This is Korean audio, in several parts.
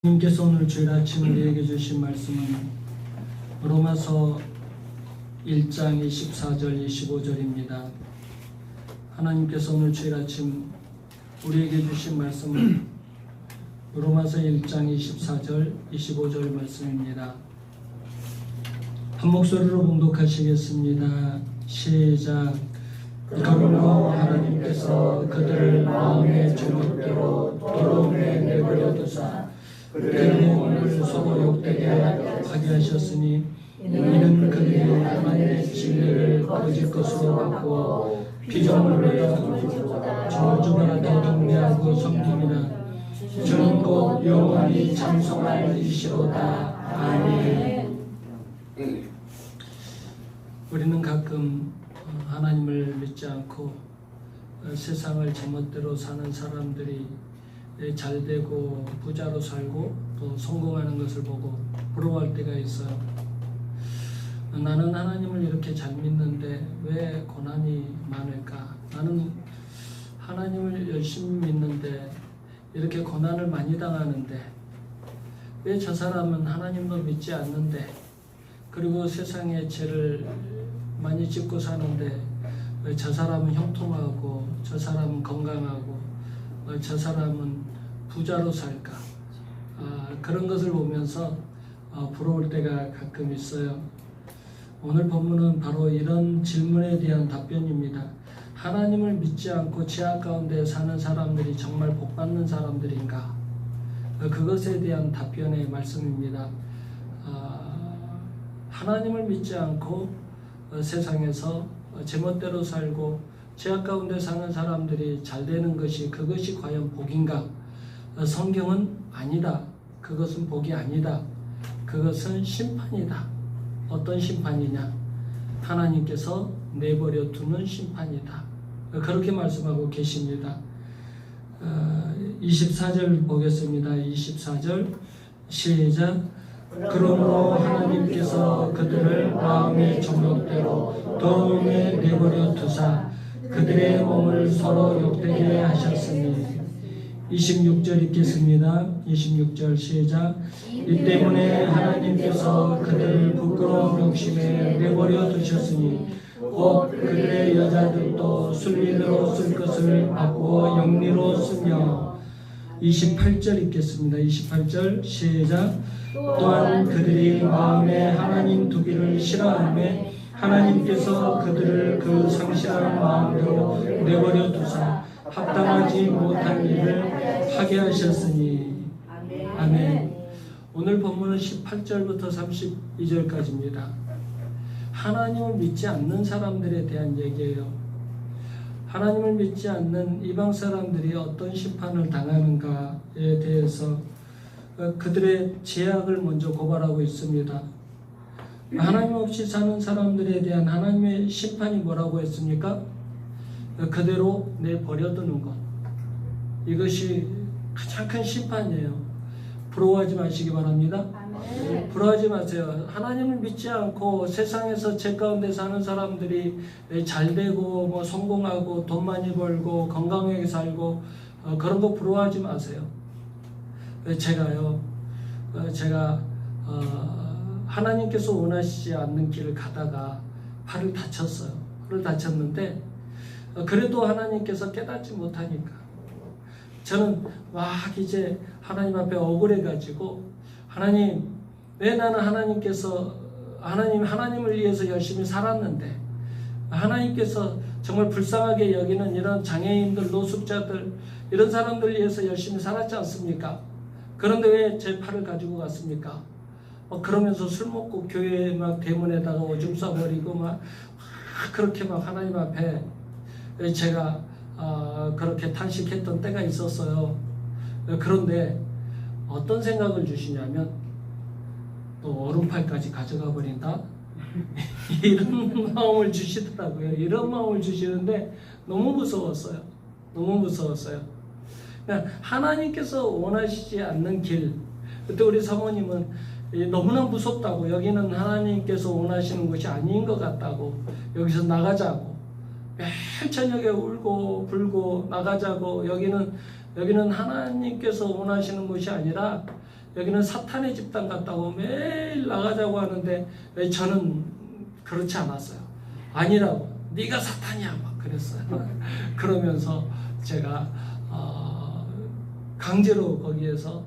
하나님께서 오늘 주일 아침 우리에게 주신 말씀은 로마서 1장 24절 25절입니다. 하나님께서 오늘 주일 아침 우리에게 주신 말씀은 로마서 1장 24절 25절 말씀입니다. 한 목소리로 봉독하시겠습니다. 시작. 그러므로 하나님께서 그들을 마음의 죄목대로 더러움에 내버려 두사 그들의 몸을 서로 욕되게 하게 하셨으니 이는 그들이 하나님의 진리를 거짓 것으로 바꾸어 피조물을 저주보다 더 경배하고 섬김이나 주는 곧 영원히 찬송할 이시로다. 아멘. 우리는 가끔 하나님을 믿지 않고 세상을 제멋대로 사는 사람들이 잘되고 부자로 살고 또 성공하는 것을 보고 부러워할 때가 있어요. 나는 하나님을 이렇게 잘 믿는데 왜 고난이 많을까? 나는 하나님을 열심히 믿는데 이렇게 고난을 많이 당하는데 왜 저 사람은 하나님도 믿지 않는데 그리고 세상에 죄를 많이 짓고 사는데 왜 저 사람은 형통하고 저 사람은 건강하고 저 사람은 부자로 살까? 그런 것을 보면서 부러울 때가 가끔 있어요. 오늘 본문은 바로 이런 질문에 대한 답변입니다. 하나님을 믿지 않고 죄악 가운데 사는 사람들이 정말 복받는 사람들인가? 그것에 대한 답변의 말씀입니다. 하나님을 믿지 않고 세상에서 제멋대로 살고 죄악 가운데 사는 사람들이 잘 되는 것이 그것이 과연 복인가? 성경은 아니다. 그것은 복이 아니다. 그것은 심판이다. 어떤 심판이냐? 하나님께서 내버려 두는 심판이다. 그렇게 말씀하고 계십니다. 24절 보겠습니다. 24절 시작. 그러므로 하나님께서 그들을 마음의 정욕대로 더러움에 내버려 두사 그들의 몸을 서로 욕되게 하셨으니 26절 읽겠습니다. 26절 시작. 이 때문에 하나님께서 그들을 부끄러운 욕심에 내버려 두셨으니 곧 그들의 여자들도 술리로 쓸 것을 바꾸어 영리로 쓰며 28절 읽겠습니다. 28절 시작. 또한 그들이 마음에 하나님 두기를 싫어하며 하나님께서 그들을 그 상실한 마음대로 내버려 두사 합당하지 못한 일을 하게 하셨으니 아멘. 오늘 본문은 18절부터 32절까지입니다. 하나님을 믿지 않는 사람들에 대한 얘기예요. 하나님을 믿지 않는 이방 사람들이 어떤 심판을 당하는가에 대해서 그들의 죄악을 먼저 고발하고 있습니다. 하나님 없이 사는 사람들에 대한 하나님의 심판이 뭐라고 했습니까? 그대로 내버려두는 것. 이것이 가장 큰 심판이에요. 부러워하지 마시기 바랍니다. 아멘. 부러워하지 마세요. 하나님을 믿지 않고 세상에서 죄 가운데 사는 사람들이 잘되고 뭐 성공하고 돈 많이 벌고 건강하게 살고 그런 거 부러워하지 마세요. 제가 하나님께서 원하시지 않는 길을 가다가 팔을 다쳤어요. 팔을 다쳤는데 그래도 하나님께서 깨닫지 못하니까 저는 막 이제 하나님 앞에 억울해가지고 하나님 왜 나는 하나님을 위해서 열심히 살았는데 하나님께서 정말 불쌍하게 여기는 이런 장애인들, 노숙자들 이런 사람들 위해서 열심히 살았지 않습니까? 그런데 왜 제 팔을 가지고 갔습니까? 그러면서 술 먹고 교회 막 대문에다가 오줌 싸버리고 막 그렇게 막 하나님 앞에 제가 그렇게 탄식했던 때가 있었어요. 그런데 어떤 생각을 주시냐면 또 오른팔까지 가져가 버린다? 이런 마음을 주시더라고요. 이런 마음을 주시는데 너무 무서웠어요. 너무 무서웠어요. 그러니까 하나님께서 원하시지 않는 길. 그때 우리 사모님은 너무나 무섭다고, 여기는 하나님께서 원하시는 곳이 아닌 것 같다고, 여기서 나가자고 매일 저녁에 울고 불고 나가자고, 여기는 하나님께서 원하시는 곳이 아니라 여기는 사탄의 집단 같다고 매일 나가자고 하는데 저는 그렇지 않았어요. 아니라고, 네가 사탄이야 막 그랬어요. 그러면서 제가 강제로 거기에서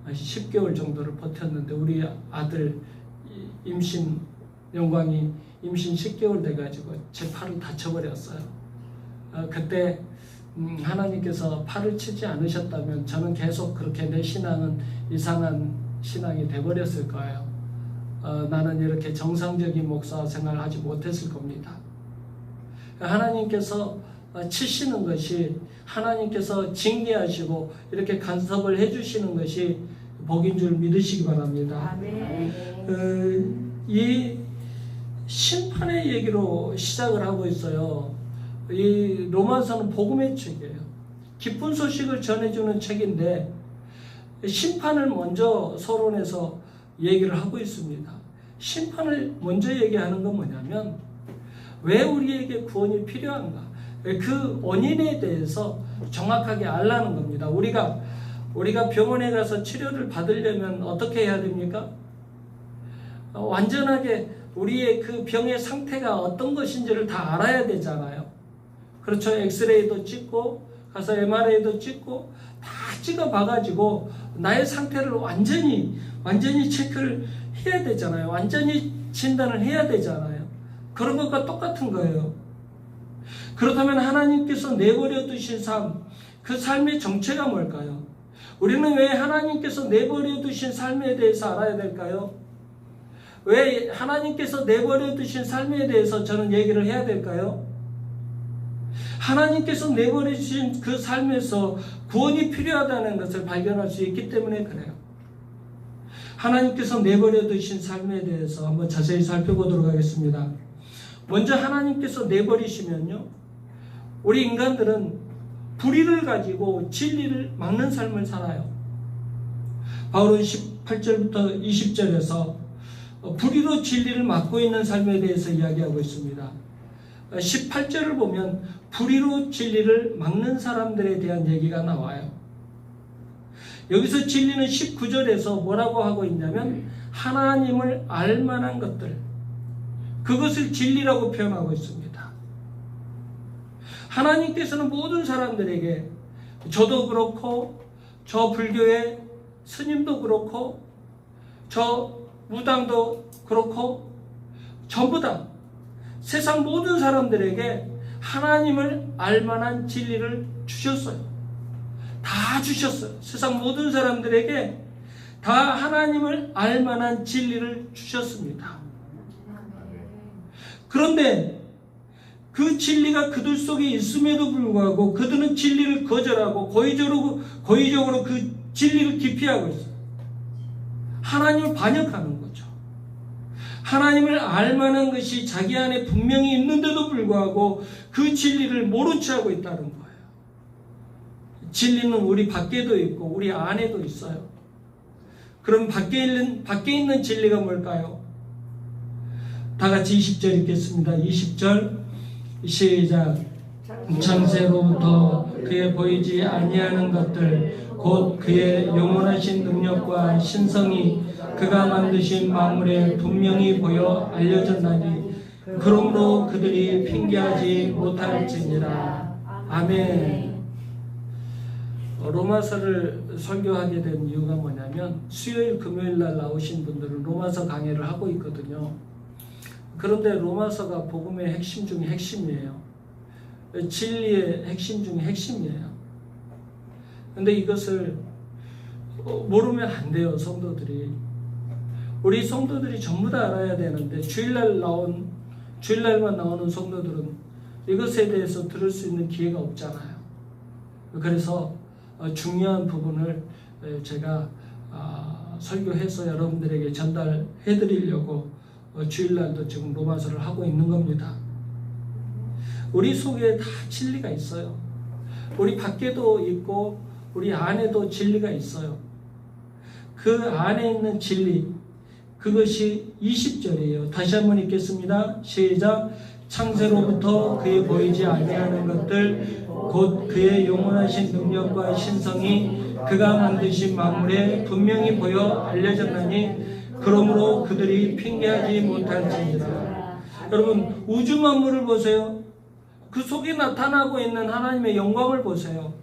10개월 정도를 버텼는데 우리 아들 임신, 영광이 임신 10개월 돼가지고 제 팔을 다쳐버렸어요. 그때 하나님께서 팔을 치지 않으셨다면 저는 계속 그렇게 내 신앙은 이상한 신앙이 돼버렸을 거예요. 나는 이렇게 정상적인 목사 생활을 하지 못했을 겁니다. 하나님께서 치시는 것이, 하나님께서 징계하시고 이렇게 간섭을 해주시는 것이 복인 줄 믿으시기 바랍니다. 이 심판의 얘기로 시작을 하고 있어요. 이 로마서는 복음의 책이에요. 기쁜 소식을 전해주는 책인데 심판을 먼저 서론에서 얘기를 하고 있습니다. 심판을 먼저 얘기하는 건 뭐냐면 왜 우리에게 구원이 필요한가, 그 원인에 대해서 정확하게 알라는 겁니다. 우리가 병원에 가서 치료를 받으려면 어떻게 해야 됩니까? 완전하게 우리의 그 병의 상태가 어떤 것인지를 다 알아야 되잖아요. 그렇죠. 엑스레이도 찍고 가서 MRI도 찍고 다 찍어 봐가지고 나의 상태를 완전히 체크를 해야 되잖아요. 완전히 진단을 해야 되잖아요. 그런 것과 똑같은 거예요. 그렇다면 하나님께서 내버려 두신 삶, 그 삶의 정체가 뭘까요? 우리는 왜 하나님께서 내버려 두신 삶에 대해서 알아야 될까요? 왜 하나님께서 내버려 두신 삶에 대해서 저는 얘기를 해야 될까요? 하나님께서 내버려 주신 그 삶에서 구원이 필요하다는 것을 발견할 수 있기 때문에 그래요. 하나님께서 내버려 두신 삶에 대해서 한번 자세히 살펴보도록 하겠습니다. 먼저 하나님께서 내버리시면요, 우리 인간들은 불의를 가지고 진리를 막는 삶을 살아요. 바울은 18절부터 20절에서 불의로 진리를 막고 있는 삶에 대해서 이야기하고 있습니다. 18절을 보면 불의로 진리를 막는 사람들에 대한 얘기가 나와요. 여기서 진리는 19절에서 뭐라고 하고 있냐면 하나님을 알만한 것들, 그것을 진리라고 표현하고 있습니다. 하나님께서는 모든 사람들에게, 저도 그렇고 저 불교의 스님도 그렇고 저 무당도 그렇고 전부 다 세상 모든 사람들에게 하나님을 알만한 진리를 주셨어요. 다 주셨어요. 세상 모든 사람들에게 다 하나님을 알만한 진리를 주셨습니다. 그런데 그 진리가 그들 속에 있음에도 불구하고 그들은 진리를 거절하고 고의적으로 그 진리를 기피하고 있어요. 하나님을 반역하는 거죠. 하나님을 알만한 것이 자기 안에 분명히 있는데도 불구하고 그 진리를 모른 채 하고 있다는 거예요. 진리는 우리 밖에도 있고 우리 안에도 있어요. 그럼 밖에 있는 진리가 뭘까요? 다 같이 20절 읽겠습니다. 20절 시작. 창세로부터 그의 보이지 아니하는 것들 곧 그의 영원하신 능력과 신성이 그가 만드신 만물에 분명히 보여 알려졌나니 그러므로 그들이 핑계하지 못할지니라. 아멘. 로마서를 설교하게 된 이유가 뭐냐면 수요일 금요일 날 나오신 분들은 로마서 강해를 하고 있거든요. 그런데 로마서가 복음의 핵심 중에 핵심이에요. 진리의 핵심 중에 핵심이에요. 근데 이것을 모르면 안 돼요, 성도들이. 우리 성도들이 전부 다 알아야 되는데 주일날만 나오는 성도들은 이것에 대해서 들을 수 있는 기회가 없잖아요. 그래서 중요한 부분을 제가 설교해서 여러분들에게 전달해 드리려고 주일날도 지금 로마서를 하고 있는 겁니다. 우리 속에 다 진리가 있어요. 우리 밖에도 있고 우리 안에도 진리가 있어요. 그 안에 있는 진리, 그것이 20절이에요. 다시 한번 읽겠습니다. 시작. 창세로부터 그의 보이지 아니하는 것들 곧 그의 영원하신 능력과 신성이 그가 만드신 만물에 분명히 보여 알려졌나니 그러므로 그들이 핑계하지 못할지니라. 여러분, 우주 만물을 보세요. 그 속에 나타나고 있는 하나님의 영광을 보세요.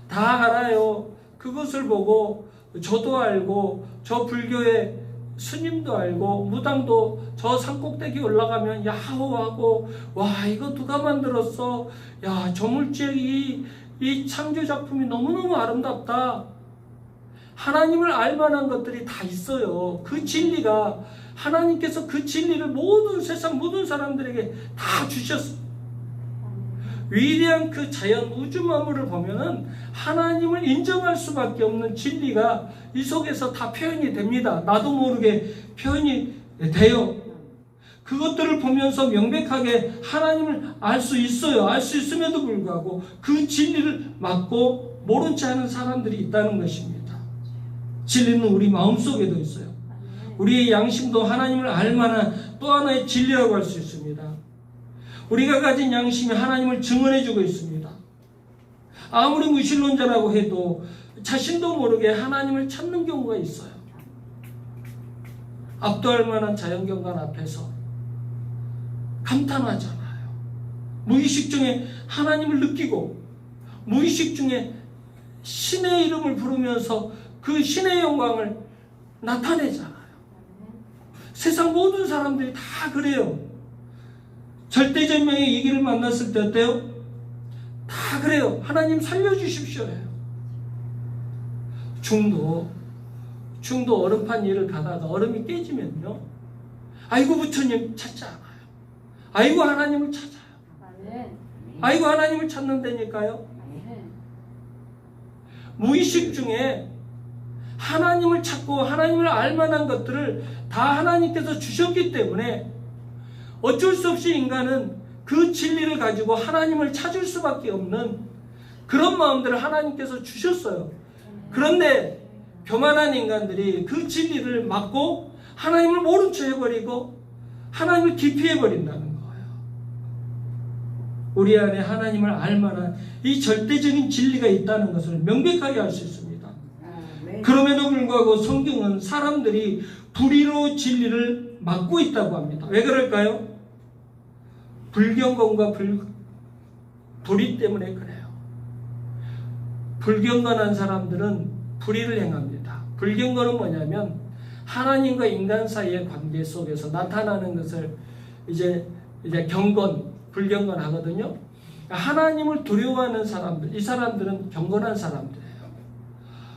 다 알아요. 그것을 보고 저도 알고 저 불교의 스님도 알고 무당도 저 산꼭대기 올라가면 야호하고 와 이거 누가 만들었어? 야 저 물질이 이 창조 작품이 너무너무 아름답다. 하나님을 알만한 것들이 다 있어요. 그 진리가 하나님께서 그 진리를 모든 세상 모든 사람들에게 다 주셨어요. 위대한 그 자연 우주 만물을 보면은 하나님을 인정할 수밖에 없는 진리가 이 속에서 다 표현이 됩니다. 나도 모르게 표현이 돼요. 그것들을 보면서 명백하게 하나님을 알 수 있어요. 알 수 있음에도 불구하고 그 진리를 막고 모른 채 하는 사람들이 있다는 것입니다. 진리는 우리 마음속에도 있어요. 우리의 양심도 하나님을 알 만한 또 하나의 진리라고 할 수 있습니다. 우리가 가진 양심이 하나님을 증언해주고 있습니다. 아무리 무신론자라고 해도 자신도 모르게 하나님을 찾는 경우가 있어요. 압도할 만한 자연경관 앞에서 감탄하잖아요. 무의식 중에 하나님을 느끼고 무의식 중에 신의 이름을 부르면서 그 신의 영광을 나타내잖아요. 세상 모든 사람들이 다 그래요. 절대절명의 위기를 만났을 때 어때요? 다 그래요. 하나님 살려주십시오예요. 중도 얼음판 위를 가다가 얼음이 깨지면요, 아이고 부처님 찾지 않아요. 아이고 하나님을 찾아요. 아이고 하나님을 찾는다니까요. 무의식 중에 하나님을 찾고 하나님을 알만한 것들을 다 하나님께서 주셨기 때문에 어쩔 수 없이 인간은 그 진리를 가지고 하나님을 찾을 수밖에 없는 그런 마음들을 하나님께서 주셨어요. 그런데 교만한 인간들이 그 진리를 막고 하나님을 모른 채 해버리고 하나님을 기피해버린다는 거예요. 우리 안에 하나님을 알만한 이 절대적인 진리가 있다는 것을 명백하게 알 수 있습니다. 그럼에도 불구하고 성경은 사람들이 불의로 진리를 막고 있다고 합니다. 왜 그럴까요? 불경건과 불의 때문에 그래요. 불경건한 사람들은 불의를 행합니다. 불경건은 뭐냐면 하나님과 인간 사이의 관계 속에서 나타나는 것을 이제 경건, 불경건 하거든요. 하나님을 두려워하는 사람들, 이 사람들은 경건한 사람들이에요.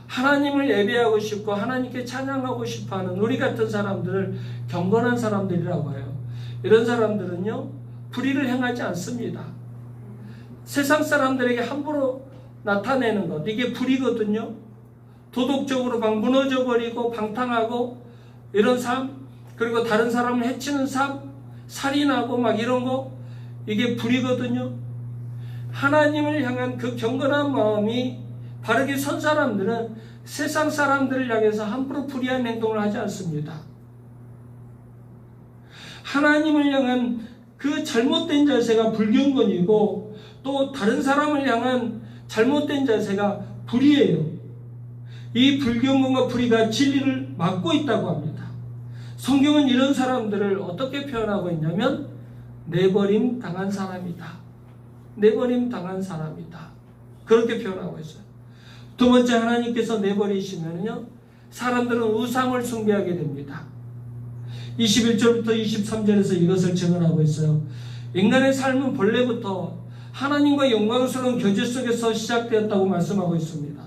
하나님을 예배하고 싶고 하나님께 찬양하고 싶어하는 우리 같은 사람들을 경건한 사람들이라고 해요. 이런 사람들은요, 불의를 행하지 않습니다. 세상 사람들에게 함부로 나타내는 것, 이게 불의거든요. 도덕적으로 막 무너져버리고 방탕하고 이런 삶, 그리고 다른 사람을 해치는 삶, 살인하고 막 이런 거, 이게 불의거든요. 하나님을 향한 그 경건한 마음이 바르게 선 사람들은 세상 사람들을 향해서 함부로 불의한 행동을 하지 않습니다. 하나님을 향한 그 잘못된 자세가 불경건이고 또 다른 사람을 향한 잘못된 자세가 불의예요. 이 불경건과 불의가 진리를 막고 있다고 합니다. 성경은 이런 사람들을 어떻게 표현하고 있냐면 내버림 당한 사람이다. 내버림 당한 사람이다. 그렇게 표현하고 있어요. 두 번째, 하나님께서 내버리시면요, 사람들은 우상을 숭배하게 됩니다. 21절부터 23절에서 이것을 증언하고 있어요. 인간의 삶은 본래부터 하나님과 영광스러운 교제 속에서 시작되었다고 말씀하고 있습니다.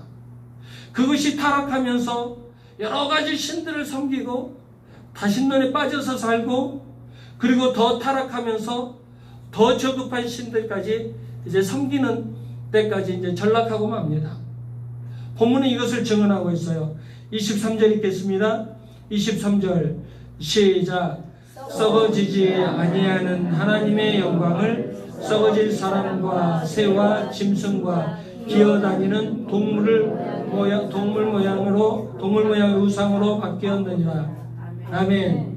그것이 타락하면서 여러 가지 신들을 섬기고 다신론에 빠져서 살고, 그리고 더 타락하면서 더 저급한 신들까지 이제 섬기는 때까지 이제 전락하고 맙니다. 본문은 이것을 증언하고 있어요. 23절 읽겠습니다. 23절 시작. 썩어지지 아니하는 하나님의 영광을 썩어질 사람과 새와 짐승과 기어다니는 동물 모양의 우상으로 바뀌었느니라. 아멘.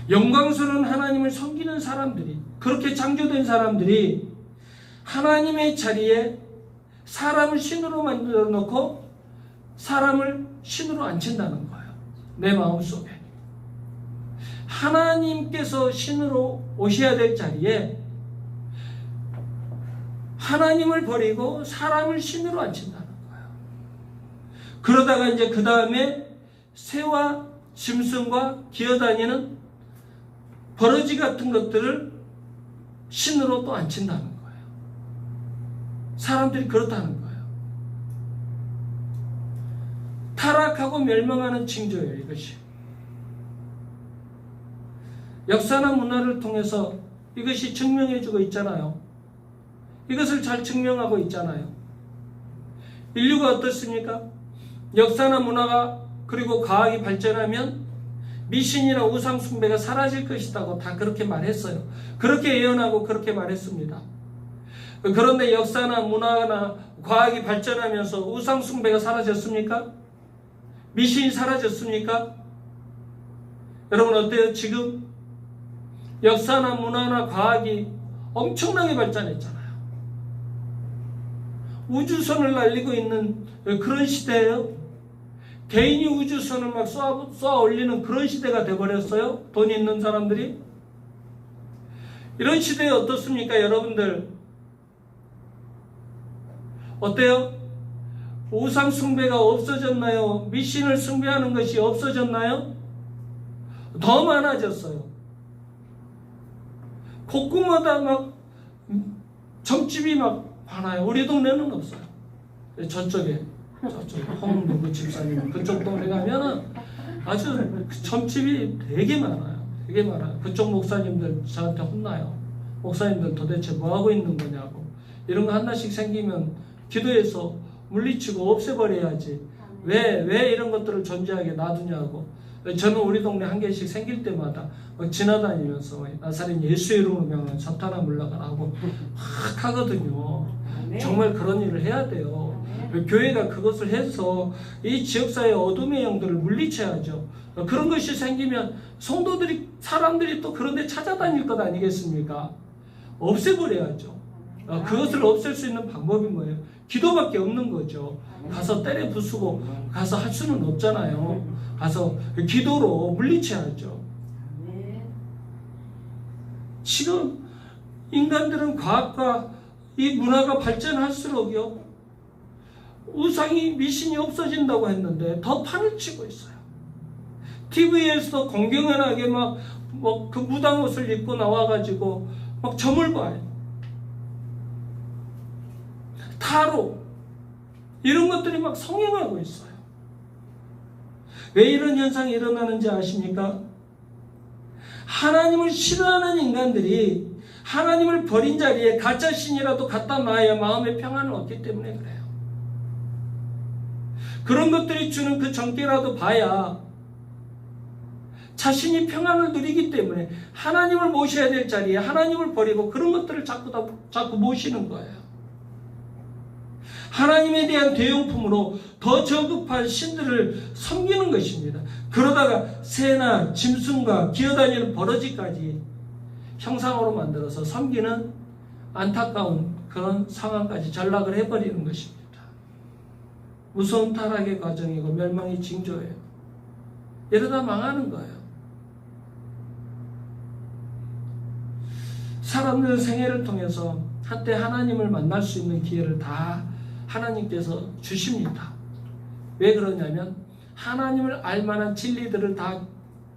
영광스러운 하나님을 섬기는 사람들이, 그렇게 창조된 사람들이 하나님의 자리에 사람을 신으로 만들어 놓고 사람을 신으로 앉힌다는 거예요. 내 마음속에. 하나님께서 신으로 오셔야 될 자리에 하나님을 버리고 사람을 신으로 앉힌다는 거예요. 그러다가 이제 그 다음에 새와 짐승과 기어다니는 버러지 같은 것들을 신으로 또 앉힌다는 거예요. 사람들이 그렇다는 거예요. 타락하고 멸망하는 징조예요, 이것이. 역사나 문화를 통해서 이것이 증명해주고 있잖아요. 이것을 잘 증명하고 있잖아요. 인류가 어떻습니까? 역사나 문화가 그리고 과학이 발전하면 미신이나 우상 숭배가 사라질 것이라고 다 그렇게 말했어요. 그렇게 예언하고 그렇게 말했습니다. 그런데 역사나 문화나 과학이 발전하면서 우상 숭배가 사라졌습니까? 미신이 사라졌습니까? 여러분 어때요? 지금 역사나 문화나 과학이 엄청나게 발전했잖아요. 우주선을 날리고 있는 그런 시대예요. 개인이 우주선을 막 쏘아 올리는 그런 시대가 돼버렸어요. 돈 있는 사람들이. 이런 시대에 어떻습니까, 여러분들? 어때요? 우상 숭배가 없어졌나요? 미신을 숭배하는 것이 없어졌나요? 더 많아졌어요. 곳곳마다 막 점집이 막 많아요. 우리 동네는 없어요. 저쪽에 홍 집사님 그쪽 동네 가면은 아주 점집이 되게 많아요. 되게 많아요. 그쪽 목사님들 저한테 혼나요. 목사님들 도대체 뭐 하고 있는 거냐고. 이런 거 하나씩 생기면 기도해서 물리치고 없애버려야지. 왜 이런 것들을 존재하게 놔두냐고. 저는 우리 동네 한 개씩 생길 때마다 지나다니면서 나사렛 예수의 이름으로 명하는 사탄아 물러가라고 막 하거든요. 정말 그런 일을 해야 돼요. 교회가 그것을 해서 이 지역사회의 어둠의 영들을 물리쳐야죠. 그런 것이 생기면 성도들이, 사람들이 또 그런 데 찾아다닐 것 아니겠습니까? 없애버려야죠. 그것을 없앨 수 있는 방법이 뭐예요? 기도밖에 없는 거죠. 가서 때려 부수고 가서 할 수는 없잖아요. 가서 기도로 물리쳐야죠. 지금 인간들은 과학과 이 문화가 발전할수록요, 우상이, 미신이 없어진다고 했는데 더 판을 치고 있어요. TV에서 공경연하게 막 그 무당 옷을 입고 나와가지고 막 점을 봐요. 타로 이런 것들이 막 성행하고 있어요. 왜 이런 현상이 일어나는지 아십니까? 하나님을 싫어하는 인간들이 하나님을 버린 자리에 가짜 신이라도 갖다 놔야 마음의 평안을 얻기 때문에 그래요. 그런 것들이 주는 그 정죄라도 봐야 자신이 평안을 누리기 때문에 하나님을 모셔야 될 자리에 하나님을 버리고 그런 것들을 자꾸 모시는 거예요. 하나님에 대한 대용품으로 더 저급한 신들을 섬기는 것입니다. 그러다가 새나 짐승과 기어다니는 버러지까지 형상으로 만들어서 섬기는 안타까운 그런 상황까지 전락을 해버리는 것입니다. 무서운 타락의 과정이고 멸망의 징조예요. 이러다 망하는 거예요. 사람들은 생애를 통해서 한때 하나님을 만날 수 있는 기회를 다 하나님께서 주십니다. 왜 그러냐면 하나님을 알만한 진리들을 다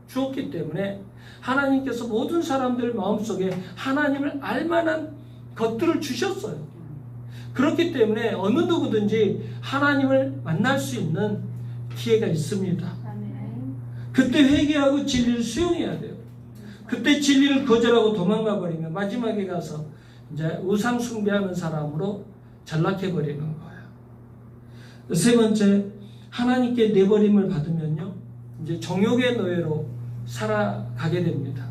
주었기 때문에 하나님께서 모든 사람들 마음속에 하나님을 알만한 것들을 주셨어요. 그렇기 때문에 어느 누구든지 하나님을 만날 수 있는 기회가 있습니다. 그때 회개하고 진리를 수용해야 돼요. 그때 진리를 거절하고 도망가 버리면 마지막에 가서 이제 우상 숭배하는 사람으로 전락해 버리는 거예요. 세 번째, 하나님께 내버림을 받으면요, 이제 정욕의 노예로 살아가게 됩니다.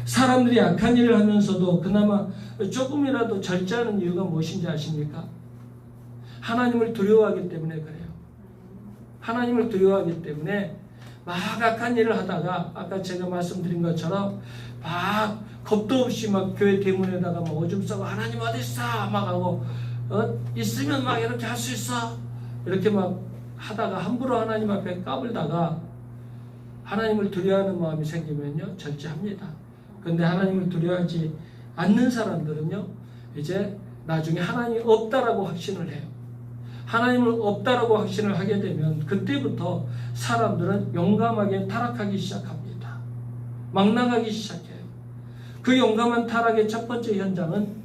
사람들이 악한 일을 하면서도 그나마 조금이라도 절제하는 이유가 무엇인지 아십니까? 하나님을 두려워하기 때문에 그래요. 하나님을 두려워하기 때문에 막 악한 일을 하다가 아까 제가 말씀드린 것처럼 막 겁도 없이 막 교회 대문에다가 막 오줌 싸고 하나님 어디 있어 막 하고 있으면 막 이렇게 할 수 있어. 이렇게 막 하다가 함부로 하나님 앞에 까불다가 하나님을 두려워하는 마음이 생기면요, 절제합니다. 근데 하나님을 두려워하지 않는 사람들은요, 이제 나중에 하나님이 없다라고 확신을 해요. 하나님을 없다라고 확신을 하게 되면 그때부터 사람들은 용감하게 타락하기 시작합니다. 막 나가기 시작해요. 그 용감한 타락의 첫 번째 현장은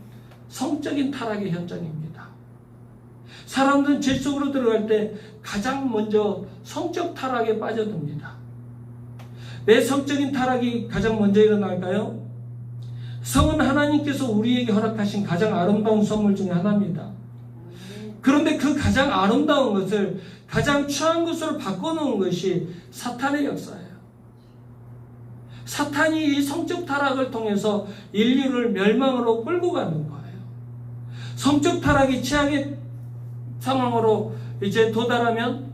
성적인 타락의 현장입니다. 사람들은 죄 속으로 들어갈 때 가장 먼저 성적 타락에 빠져듭니다. 왜 성적인 타락이 가장 먼저 일어날까요? 성은 하나님께서 우리에게 허락하신 가장 아름다운 선물 중에 하나입니다. 그런데 그 가장 아름다운 것을 가장 추한 것으로 바꿔놓은 것이 사탄의 역사예요. 사탄이 이 성적 타락을 통해서 인류를 멸망으로 끌고 가는 거예요. 성적 타락이 최악의 상황으로 이제 도달하면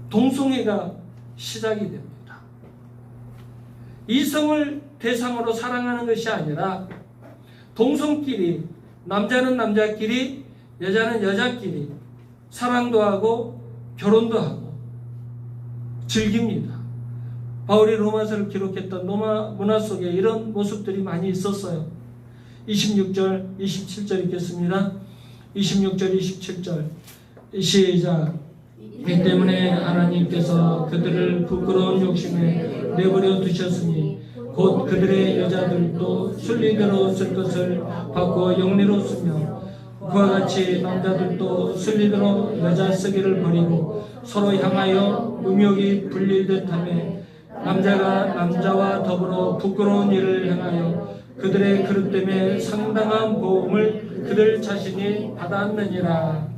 동성애가 시작이 됩니다. 이성을 대상으로 사랑하는 것이 아니라 동성끼리, 남자는 남자끼리, 여자는 여자끼리 사랑도 하고 결혼도 하고 즐깁니다. 바울이 로마서를 기록했던 로마 문화 속에 이런 모습들이 많이 있었어요. 26절, 27절 읽겠습니다. 26절, 27절 시작. 이 때문에 하나님께서 그들을 부끄러운 욕심에 내버려 두셨으니 곧 그들의 여자들도 순리대로 쓸 것을 받고 영리로 쓰며 그와 같이 남자들도 순리대로 여자 쓰기를 버리고 서로 향하여 음욕이 불릴듯 하며 남자가 남자와 더불어 부끄러운 일을 행하여 그들의 그릇 때문에 상당한 보험을 그들 자신이 받았느니라.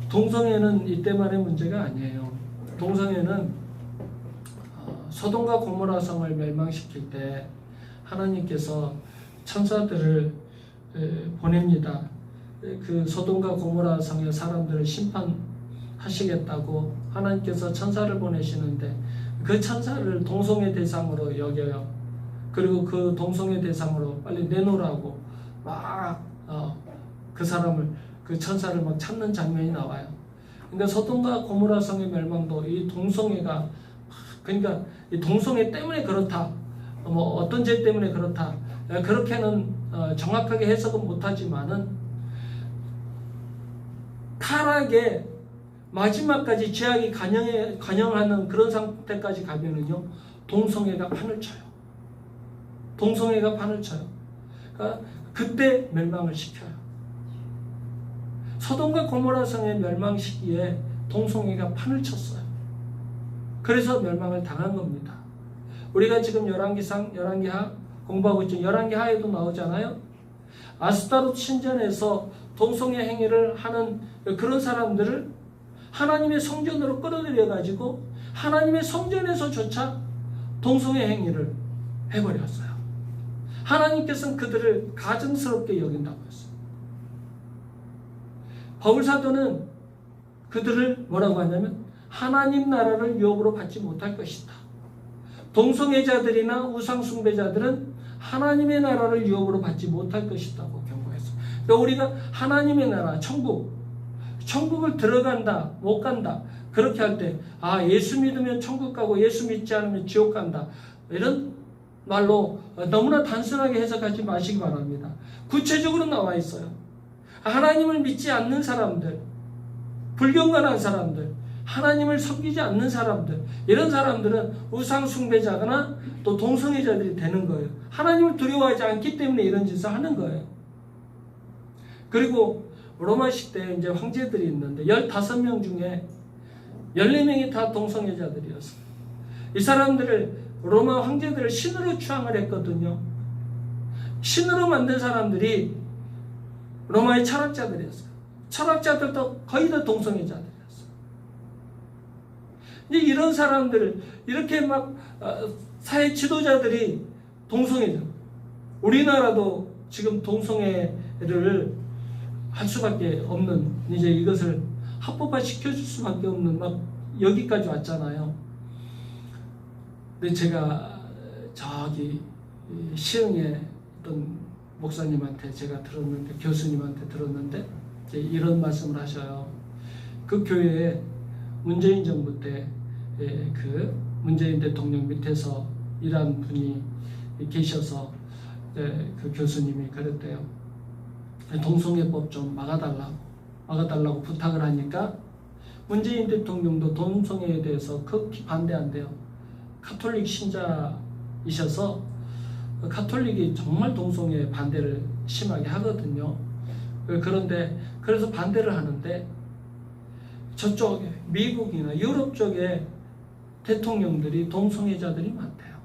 동성애는 이때만의 문제가 아니에요. 동성애는 소돔과 고모라 성을 멸망시킬 때 하나님께서 천사들을 보냅니다. 그 소돔과 고모라 성의 사람들을 심판하시겠다고 하나님께서 천사를 보내시는데 그 천사를 동성애 대상으로 여겨요. 그리고 그 동성애 대상으로 빨리 내놓으라고 막 그 사람을, 그 천사를 막 찾는 장면이 나와요. 그러니까 소돔과 고모라 성의 멸망도 이 동성애가, 그러니까 이 동성애 때문에 그렇다, 뭐 어떤 죄 때문에 그렇다, 그렇게는 정확하게 해석은 못하지만은 타락의 마지막까지 죄악이 관영하는 그런 상태까지 가면은요, 동성애가 판을 쳐요. 동성애가 판을 쳐요. 그러니까 그때 멸망을 시켜요. 소돔과 고모라 성의 멸망 시기에 동성애가 판을 쳤어요. 그래서 멸망을 당한 겁니다. 우리가 지금 열왕기하 공부하고 있죠. 열왕기하에도 나오잖아요. 아스타롯 신전에서 동성애 행위를 하는 그런 사람들을 하나님의 성전으로 끌어들여 가지고 하나님의 성전에서조차 동성애 행위를 해버렸어요. 하나님께서는 그들을 가증스럽게 여긴다고 했어요. 바울 사도는 그들을 뭐라고 하냐면 하나님 나라를 유업으로 받지 못할 것이다. 동성애자들이나 우상숭배자들은 하나님의 나라를 유업으로 받지 못할 것이다고 경고했어요. 그러니까 우리가 하나님의 나라, 천국을 들어간다, 못 간다, 그렇게 할 때 예수 믿으면 천국 가고 예수 믿지 않으면 지옥 간다, 이런 말로 너무나 단순하게 해석하지 마시기 바랍니다. 구체적으로 나와 있어요. 하나님을 믿지 않는 사람들, 불경건한 사람들, 하나님을 섬기지 않는 사람들, 이런 사람들은 우상숭배자거나 또 동성애자들이 되는 거예요. 하나님을 두려워하지 않기 때문에 이런 짓을 하는 거예요. 그리고 로마 시대에 이제 황제들이 있는데 15명 중에 14명이 다 동성애자들이었어요. 이 사람들을, 로마 황제들을 신으로 추앙을 했거든요. 신으로 만든 사람들이 로마의 철학자들이었어요. 철학자들도 거의 다 동성애자들이었어요. 이제 이런 사람들, 이렇게 막 사회 지도자들이 동성애자. 우리나라도 지금 동성애를 할 수밖에 없는, 이제 이것을 합법화 시켜줄 수밖에 없는 막 여기까지 왔잖아요. 근데 제가 저기 시흥에 어떤 목사님한테 제가 들었는데, 교수님한테 들었는데 이제 이런 말씀을 하셔요. 그 교회에 문재인 정부 때 그 문재인 대통령 밑에서 일한 분이 계셔서 그 교수님이 그랬대요. 동성애법 좀 막아달라고 부탁을 하니까 문재인 대통령도 동성애에 대해서 극히 반대한대요. 카톨릭 신자이셔서 카톨릭이 정말 동성애 반대를 심하게 하거든요. 그런데 그래서 반대를 하는데 저쪽 미국이나 유럽 쪽에 대통령들이 동성애자들이 많대요.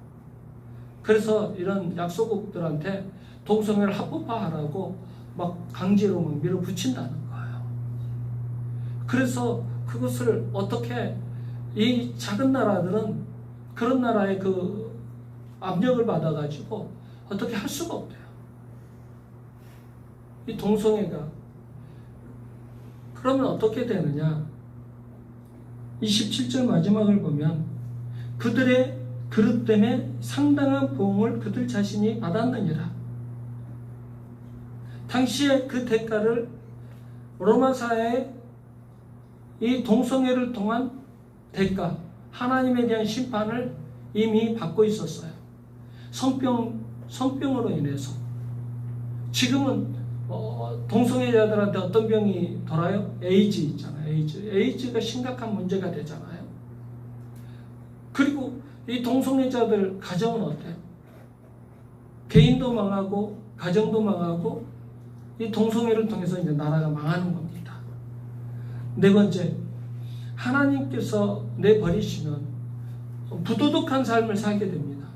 그래서 이런 약소국들한테 동성애를 합법화하라고 막 강제로 밀어붙인다는 거예요. 그래서 그것을 어떻게 이 작은 나라들은 그런 나라의 그 압력을 받아가지고 어떻게 할 수가 없대요. 이 동성애가 그러면 어떻게 되느냐? 27절 마지막을 보면 그들의 그릇 때문에 상당한 보응을 그들 자신이 받았느니라. 당시에 그 대가를 로마사의 이 동성애를 통한 대가, 하나님에 대한 심판을 이미 받고 있었어요. 성병으로 인해서. 지금은 동성애자들한테 어떤 병이 돌아요? 에이즈 있잖아요. 에이즈가 심각한 문제가 되잖아요. 그리고 이 동성애자들 가정은 어때요? 개인도 망하고 가정도 망하고 이 동성애를 통해서 이제 나라가 망하는 겁니다. 네 번째, 하나님께서 내버리시면 부도덕한 삶을 살게 됩니다.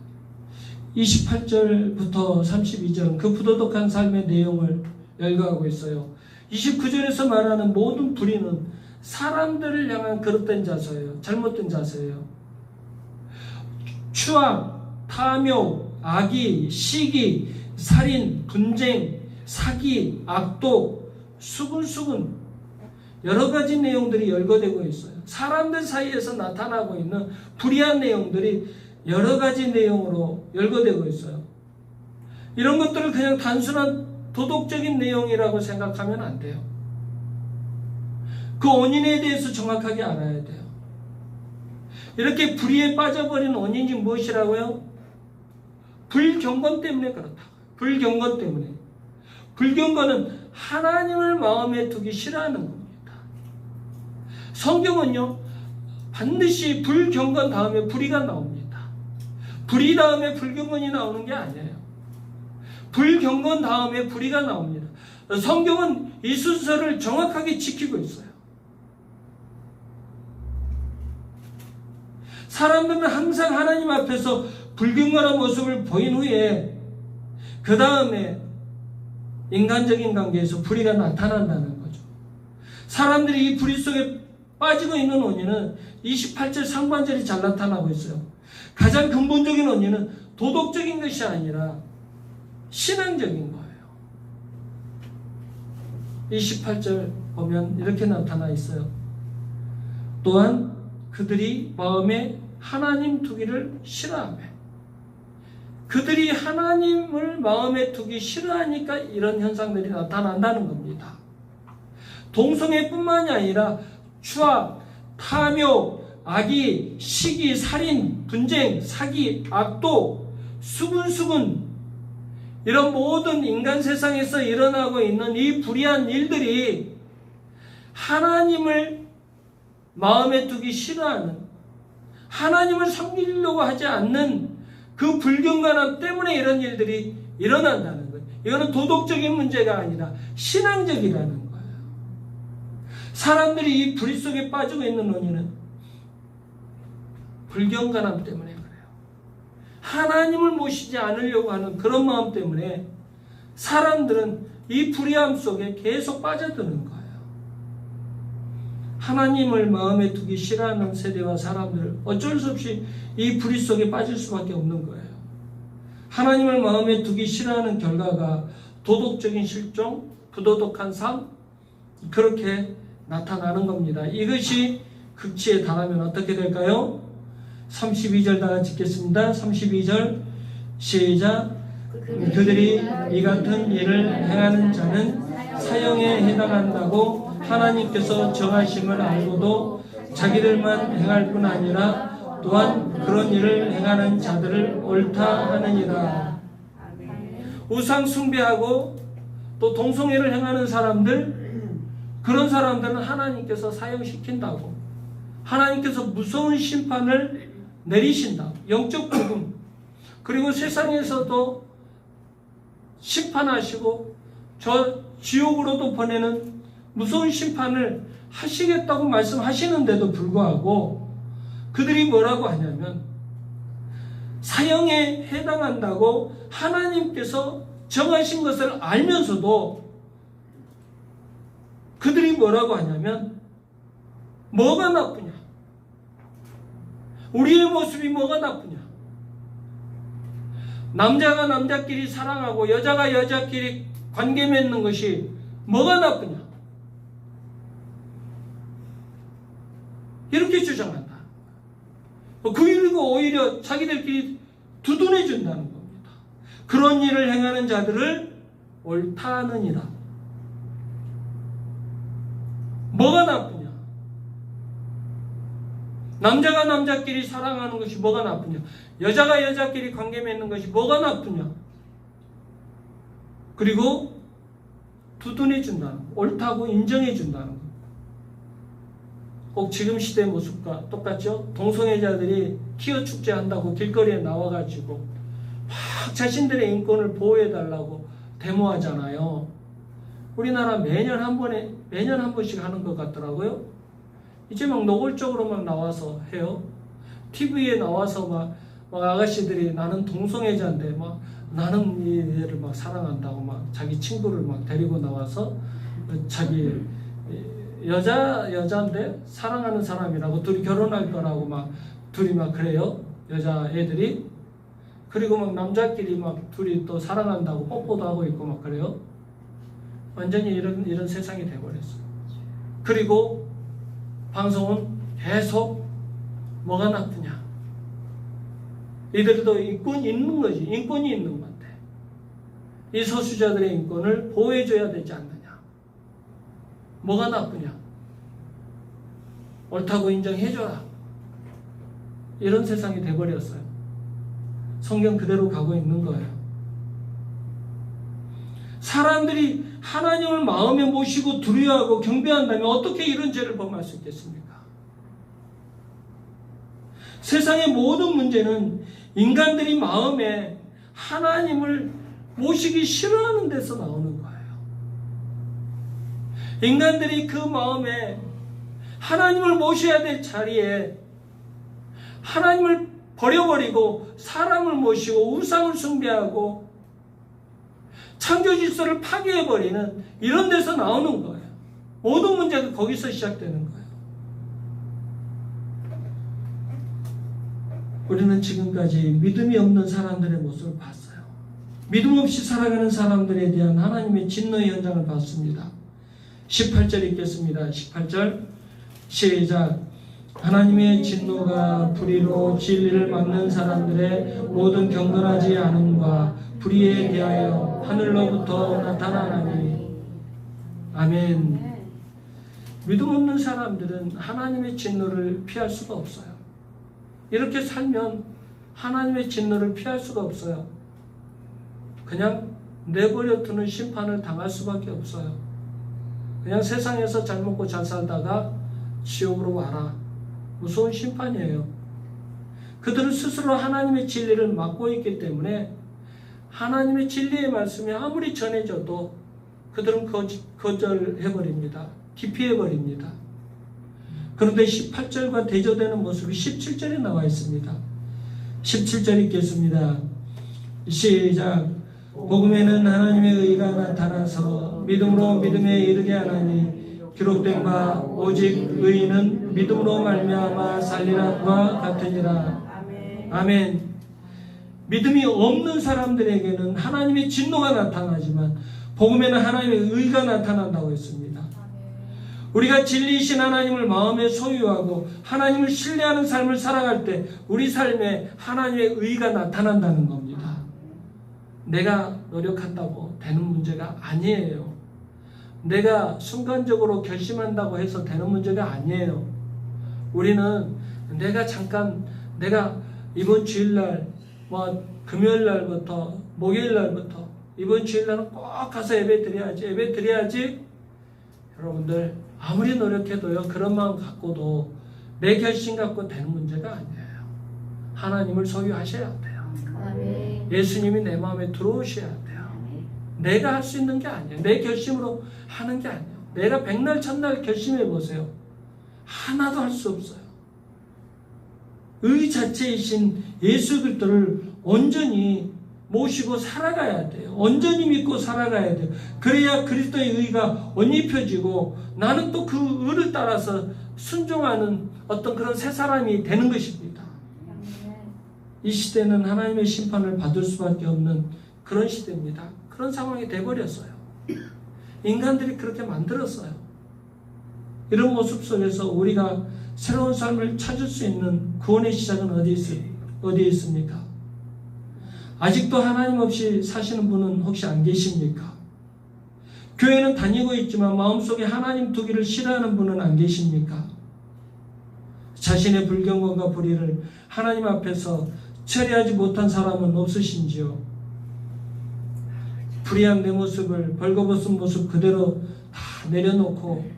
28절부터 32절은 그 부도덕한 삶의 내용을 열거하고 있어요. 29절에서 말하는 모든 불의는 사람들을 향한 그릇된 자세예요. 잘못된 자세예요. 추악, 탐욕, 악의, 시기, 살인, 분쟁, 사기, 악독, 수근수근 여러 가지 내용들이 열거되고 있어요. 사람들 사이에서 나타나고 있는 불의한 내용들이 여러 가지 내용으로 열거되고 있어요. 이런 것들을 그냥 단순한 도덕적인 내용이라고 생각하면 안 돼요. 그 원인에 대해서 정확하게 알아야 돼요. 이렇게 불의에 빠져버린 원인이 무엇이라고요? 불경건 때문에 그렇다. 불경건 때문에. 불경건은 하나님을 마음에 두기 싫어하는 겁니다. 성경은요, 반드시 불경건 다음에 불의가 나옵니다. 불의 다음에 불경건이 나오는 게 아니에요. 불경건 다음에 불의가 나옵니다. 성경은 이 순서를 정확하게 지키고 있어요. 사람들은 항상 하나님 앞에서 불경건한 모습을 보인 후에 그 다음에 인간적인 관계에서 불의가 나타난다는 거죠. 사람들이 이 불의 속에 빠지고 있는 원인은 28절 상반절이 잘 나타나고 있어요. 가장 근본적인 원인은 도덕적인 것이 아니라 신앙적인 거예요. 28절 보면 이렇게 나타나 있어요. 또한 그들이 마음에 하나님 두기를 싫어하며, 그들이 하나님을 마음에 두기 싫어하니까 이런 현상들이 나타난다는 겁니다. 동성애뿐만이 아니라 추악, 탐욕, 악의, 시기, 살인, 분쟁, 사기, 악독, 수근수근 이런 모든 인간 세상에서 일어나고 있는 이 불의한 일들이 하나님을 마음에 두기 싫어하는, 하나님을 섬기려고 하지 않는 그 불경건함 때문에 이런 일들이 일어난다는 거예요. 이거는 도덕적인 문제가 아니라 신앙적이라는 거예요. 사람들이 이 불의 속에 빠지고 있는 원인은 불경건함 때문에 그래요. 하나님을 모시지 않으려고 하는 그런 마음 때문에 사람들은 이 불의함 속에 계속 빠져드는 거예요. 하나님을 마음에 두기 싫어하는 세대와 사람들을 어쩔 수 없이 이 불의 속에 빠질 수밖에 없는 거예요. 하나님을 마음에 두기 싫어하는 결과가 도덕적인 실종, 부도덕한 삶, 그렇게 나타나는 겁니다. 이것이 극치에 달하면 어떻게 될까요? 32절 다 같이 읽겠습니다. 32절 시작. 그들이 이 같은 일을 행하는 자는 사형에 해당한다고 하나님께서 정하심을 알고도 자기들만 행할 뿐 아니라 또한 그런 일을 행하는 자들을 옳다 하느니라. 우상 숭배하고 또 동성애를 행하는 사람들, 그런 사람들은 하나님께서 사형시킨다고, 하나님께서 무서운 심판을 내리신다. 영적 죽음, 그리고 세상에서도 심판하시고 저 지옥으로도 보내는 무서운 심판을 하시겠다고 말씀하시는데도 불구하고 그들이 뭐라고 하냐면, 사형에 해당한다고 하나님께서 정하신 것을 알면서도 그들이 뭐라고 하냐면, 뭐가 나쁘냐? 우리의 모습이 뭐가 나쁘냐? 남자가 남자끼리 사랑하고 여자가 여자끼리 관계 맺는 것이 뭐가 나쁘냐? 이렇게 주장한다. 그리고 오히려 자기들끼리 두둔해 준다는 겁니다. 그런 일을 행하는 자들을 옳다 하느니라. 뭐가 나쁘냐? 남자가 남자끼리 사랑하는 것이 뭐가 나쁘냐? 여자가 여자끼리 관계 맺는 것이 뭐가 나쁘냐? 그리고 두둔해 준다는 거, 옳다고 인정해 준다는 거. 꼭 지금 시대의 모습과 똑같죠? 동성애자들이 퀴어 축제 한다고 길거리에 나와가지고 막 자신들의 인권을 보호해달라고 데모하잖아요. 우리나라 매년 한 번씩 하는 것 같더라고요. 이제 막 노골적으로 막 나와서 해요. TV에 나와서 막 아가씨들이 나는 동성애자인데 막 나는 이 애를 막 사랑한다고 막 자기 친구를 막 데리고 나와서 자기 여자인데 사랑하는 사람이라고 둘이 결혼할 거라고 막 둘이 막 그래요. 여자 애들이. 그리고 막 남자끼리 막 둘이 또 사랑한다고 뽀뽀도 하고 있고 막 그래요. 완전히 이런 세상이 돼버렸어요. 그리고 방송은 계속 뭐가 나쁘냐? 이들도 인권이 있는 거지. 인권이 있는 건데 이 소수자들의 인권을 보호해줘야 되지 않느냐? 뭐가 나쁘냐? 옳다고 인정해줘라. 이런 세상이 돼버렸어요. 성경 그대로 가고 있는 거예요. 사람들이 하나님을 마음에 모시고 두려워하고 경배한다면 어떻게 이런 죄를 범할 수 있겠습니까? 세상의 모든 문제는 인간들이 마음에 하나님을 모시기 싫어하는 데서 나오는 거예요. 인간들이 그 마음에 하나님을 모셔야 될 자리에 하나님을 버려버리고 사람을 모시고 우상을 숭배하고 창조 질서를 파괴해버리는 이런 데서 나오는 거예요. 모든 문제가 거기서 시작되는 거예요. 우리는 지금까지 믿음이 없는 사람들의 모습을 봤어요. 믿음 없이 살아가는 사람들에 대한 하나님의 진노의 현장을 봤습니다. 18절 읽겠습니다. 18절 시작. 하나님의 진노가 불의로 진리를 막는 사람들의 모든 경건하지 않음과 불의에 대하여 하늘로부터 나타나나니. 아멘. 믿음 없는 사람들은 하나님의 진노를 피할 수가 없어요. 이렇게 살면 하나님의 진노를 피할 수가 없어요. 그냥 내버려 두는 심판을 당할 수밖에 없어요. 그냥 세상에서 잘 먹고 잘 살다가 지옥으로 와라. 무서운 심판이에요. 그들은 스스로 하나님의 진리를 막고 있기 때문에 하나님의 진리의 말씀이 아무리 전해져도 그들은 거절해버립니다. 기피해버립니다. 그런데 18절과 대조되는 모습이 17절에 나와 있습니다. 17절 읽겠습니다. 시작. 복음에는 하나님의 의가 나타나서 믿음으로 믿음에 이르게 하나니 기록된 바 오직 의인은 믿음으로 말미암아 살리라와 같으니라. 아멘. 믿음이 없는 사람들에게는 하나님의 진노가 나타나지만 복음에는 하나님의 의가 나타난다고 했습니다. 우리가 진리이신 하나님을 마음에 소유하고 하나님을 신뢰하는 삶을 살아갈 때 우리 삶에 하나님의 의가 나타난다는 겁니다. 내가 노력한다고 되는 문제가 아니에요. 내가 순간적으로 결심한다고 해서 되는 문제가 아니에요. 우리는 내가 이번 주일날 금요일날부터 목요일날부터 이번 주일날은 꼭 가서 예배 드려야지. 여러분들 아무리 노력해도요, 그런 마음 갖고도 내 결심 갖고 되는 문제가 아니에요. 하나님을 소유하셔야 돼요. 아멘. 예수님이 내 마음에 들어오셔야 돼요. 내가 할 수 있는 게 아니에요. 내 결심으로 하는 게 아니에요. 내가 백날 첫날 결심해 보세요. 하나도 할 수 없어요. 의 자체이신 예수 그리스도를 온전히 모시고 살아가야 돼요. 온전히 믿고 살아가야 돼요. 그래야 그리스도의 의가 옷 입혀지고 나는 또 그 의를 따라서 순종하는 어떤 그런 새 사람이 되는 것입니다. 이 시대는 하나님의 심판을 받을 수밖에 없는 그런 시대입니다. 그런 상황이 돼버렸어요. 인간들이 그렇게 만들었어요. 이런 모습 속에서 우리가 새로운 삶을 찾을 수 있는 구원의 시작은 어디에 있습니까? 아직도 하나님 없이 사시는 분은 혹시 안 계십니까? 교회는 다니고 있지만 마음속에 하나님 두기를 싫어하는 분은 안 계십니까? 자신의 불경건과 불의를 하나님 앞에서 처리하지 못한 사람은 없으신지요? 불의한 내 모습을, 벌거벗은 모습 그대로 다 내려놓고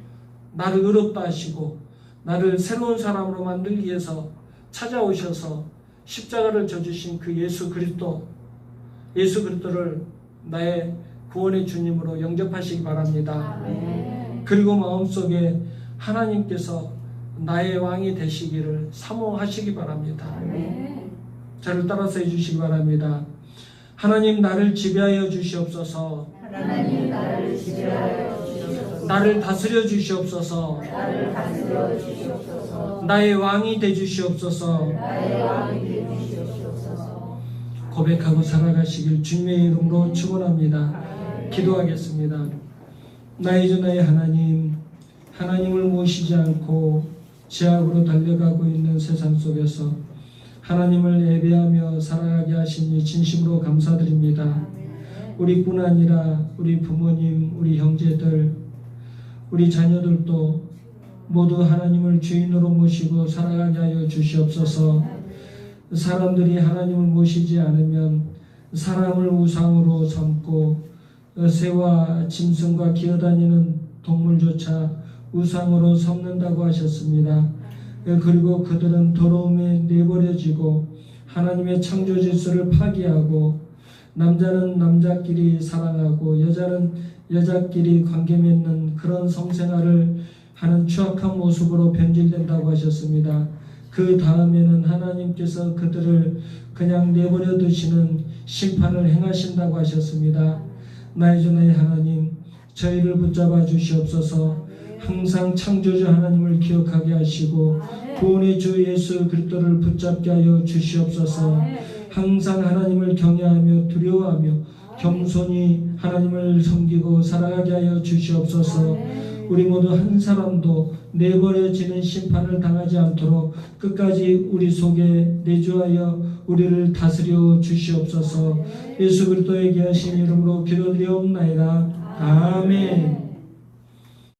나를 의롭다 하시고 나를 새로운 사람으로 만들기 위해서 찾아오셔서 십자가를 져주신 그 예수 그리스도를 나의 구원의 주님으로 영접하시기 바랍니다. 아멘. 그리고 마음속에 하나님께서 나의 왕이 되시기를 사모하시기 바랍니다. 아멘. 저를 따라서 해주시기 바랍니다. 하나님 나를 지배하여 주시옵소서. 하나님 나를 지배하여 주시옵소서. 나를 다스려 주시옵소서. 나를 다스려 주시옵소서. 나의 왕이 되 주시옵소서. 나의 왕이 되어 주시옵소서. 고백하고 살아가시길 주님의 이름으로 축원합니다. 기도하겠습니다. 나의 주 나의 하나님을 모시지 않고 죄악으로 달려가고 있는 세상 속에서 하나님을 예배하며 살아가게 하시니 진심으로 감사드립니다. 우리뿐 아니라 우리 부모님, 우리 형제들, 우리 자녀들도 모두 하나님을 주인으로 모시고 살아가게 하여 주시옵소서. 사람들이 하나님을 모시지 않으면 사람을 우상으로 삼고 새와 짐승과 기어다니는 동물조차 우상으로 삼는다고 하셨습니다. 그리고 그들은 더러움에 내버려지고 하나님의 창조 질서를 파기하고 남자는 남자끼리 사랑하고 여자는 여자끼리 관계 맺는 그런 성생활을 하는 추악한 모습으로 변질된다고 하셨습니다. 그 다음에는 하나님께서 그들을 그냥 내버려 두시는 심판을 행하신다고 하셨습니다. 나의 주 나의 하나님, 저희를 붙잡아 주시옵소서. 항상 창조주 하나님을 기억하게 하시고 구원의 주 예수 그리스도를 붙잡게 하여 주시옵소서. 항상 하나님을 경외하며 두려워하며 겸손히 하나님을 섬기고 살아가게 하여 주시옵소서. 우리 모두 한 사람도 내버려지는 심판을 당하지 않도록 끝까지 우리 속에 내주하여 우리를 다스려 주시옵소서. 예수 그리스도에게 하신 이름으로 기도드리옵나이다. 아멘.